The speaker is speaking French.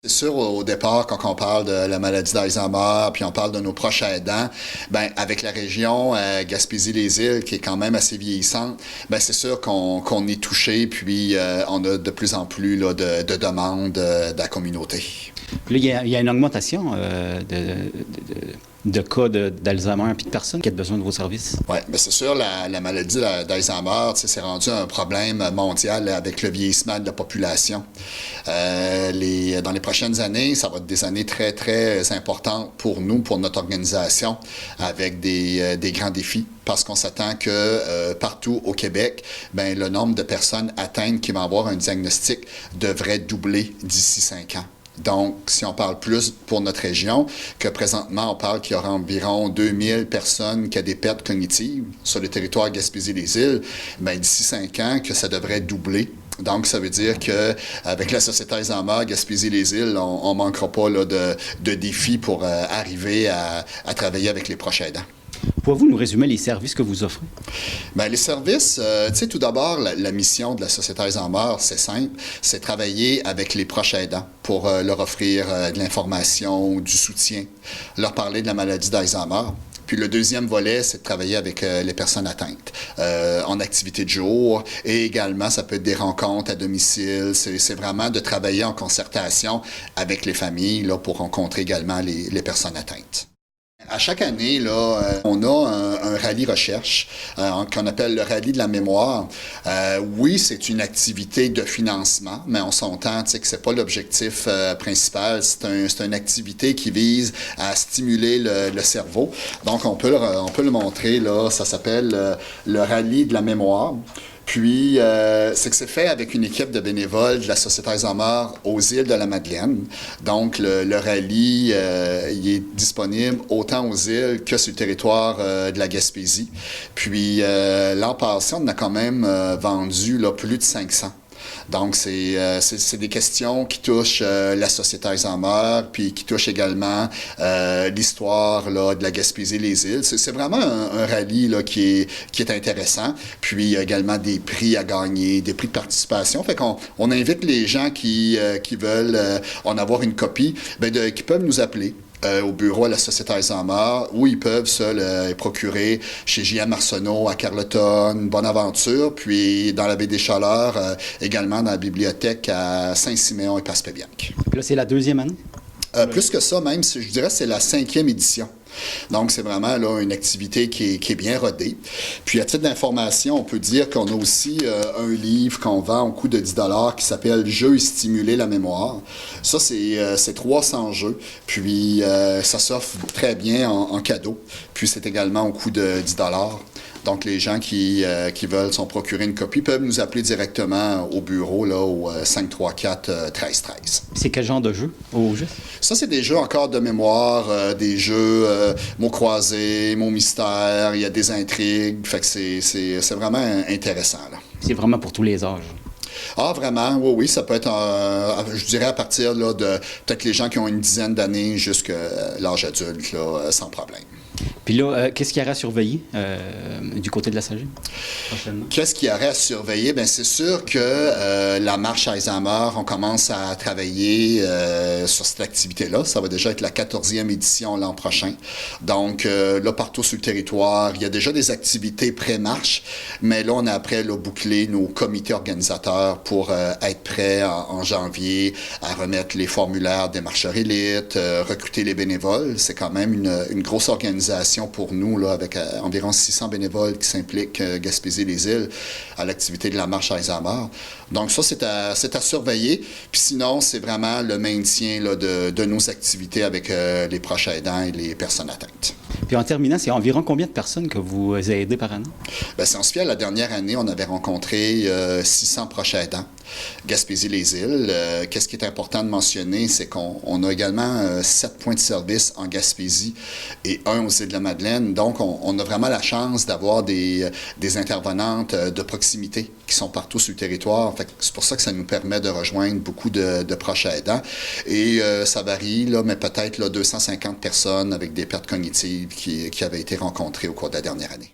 C'est sûr, au départ, quand on parle de la maladie d'Alzheimer, puis on parle de nos proches aidants, ben avec la région Gaspésie-les-Îles, qui est quand même assez vieillissante, ben c'est sûr qu'on est touché, puis on a de plus en plus là, de demandes de la communauté. Puis là, il y a une augmentation de cas d'Alzheimer et de personnes qui ont besoin de vos services. Oui, bien c'est sûr, la maladie d'Alzheimer, c'est rendu un problème mondial avec le vieillissement de la population. Dans les prochaines années, ça va être des années très, très importantes pour nous, pour notre organisation, avec des grands défis, parce qu'on s'attend que partout au Québec, bien, le nombre de personnes atteintes qui vont avoir un diagnostic devrait doubler d'ici 5 ans. Donc, si on parle plus pour notre région, que présentement, on parle qu'il y aura environ 2000 personnes qui ont des pertes cognitives sur le territoire Gaspésie-les-Îles, bien, d'ici 5 ans, que ça devrait doubler. Donc, ça veut dire qu'avec la Société Alzheimer, Gaspésie-les-Îles, on ne manquera pas là, de défis pour arriver à travailler avec les proches aidants. Pouvez-vous nous résumer les services que vous offrez? Bien, les services, tu sais, tout d'abord, la mission de la Société Alzheimer, c'est simple, c'est travailler avec les proches aidants pour leur offrir de l'information, du soutien, leur parler de la maladie d'Alzheimer. Puis le deuxième volet, c'est de travailler avec les personnes atteintes en activité de jour et également, ça peut être des rencontres à domicile. C'est vraiment de travailler en concertation avec les familles là, pour rencontrer également les personnes atteintes. À chaque année, là, on a un rallye recherche qu'on appelle le rallye de la mémoire. Oui, c'est une activité de financement, mais on s'entend que c'est pas l'objectif principal. C'est une activité qui vise à stimuler le cerveau. Donc, on peut le montrer, là, ça s'appelle le rallye de la mémoire. Puis, c'est que c'est fait avec une équipe de bénévoles de la Société Alzheimer aux îles de la Madeleine. Donc, le rallye, il est disponible autant aux îles que sur le territoire de la Gaspésie. Puis, l'an passé, on a quand même vendu là, plus de 500. Donc, c'est des questions qui touchent la Société Alzheimer, puis qui touchent également l'histoire là, de la Gaspésie-les-Îles. C'est vraiment un rallye là, qui est intéressant. Puis, il y a également des prix à gagner, des prix de participation. Fait qu'on invite les gens qui veulent en avoir une copie, bien qui peuvent nous appeler. Au bureau à la Société Alzheimer, où ils peuvent se procurer chez J.M. Arsenault à Carleton, Bonaventure, puis dans la baie des Chaleurs, également dans la bibliothèque à Saint-Siméon et Passepébiac. Là, c'est la deuxième année? Plus que ça, même, je dirais c'est la 5e édition. Donc, c'est vraiment là, une activité qui est bien rodée. Puis, à titre d'information, on peut dire qu'on a aussi un livre qu'on vend au coût de 10 qui s'appelle « Jeux et stimuler la mémoire ». Ça, c'est 300 jeux. Puis, ça s'offre très bien en cadeau. Puis, c'est également au coût de 10 Donc, les gens qui veulent s'en procurer une copie peuvent nous appeler directement au bureau, là, au 534-1313. C'est quel genre de jeu, au juste? Ça, c'est des jeux encore de mémoire, des jeux mots croisés, mots mystères, il y a des intrigues. Fait que c'est vraiment intéressant, là. C'est vraiment pour tous les âges. Ah, vraiment? Oui, oui, ça peut être, je dirais, à partir là, de peut-être les gens qui ont une dizaine d'années jusqu'à l'âge adulte, là, sans problème. Puis là, qu'est-ce qu'il y aurait à surveiller du côté de la SAGE prochainement? Qu'est-ce qu'il y aurait à surveiller? Bien, c'est sûr que la marche Alzheimer, on commence à travailler sur cette activité-là. Ça va déjà être la 14e édition l'an prochain. Donc, là, partout sur le territoire, il y a déjà des activités pré-marche, mais là, on a après là, bouclé nos comités organisateurs pour être prêts en janvier à remettre les formulaires des marcheurs élites, recruter les bénévoles. C'est quand même une grosse organisation pour nous, là, avec environ 600 bénévoles qui s'impliquent Gaspésie-les-Îles à l'activité de la marche Alzheimer. Donc ça, c'est à surveiller. Puis sinon, c'est vraiment le maintien là, de nos activités avec les proches aidants et les personnes atteintes. Puis en terminant, c'est environ combien de personnes que vous aidez par année? Bien, si on se fie à la dernière année, on avait rencontré 600 proches aidants. Gaspésie-les-Îles. Qu'est-ce qui est important de mentionner, c'est qu'on a également 7 points de service en Gaspésie et 1 aux îles de la Madeleine. Donc, on a vraiment la chance d'avoir des intervenantes de proximité qui sont partout sur le territoire. C'est pour ça que ça nous permet de rejoindre beaucoup de proches aidants. Et ça varie, là, mais peut-être là, 250 personnes avec des pertes cognitives qui avaient été rencontrées au cours de la dernière année.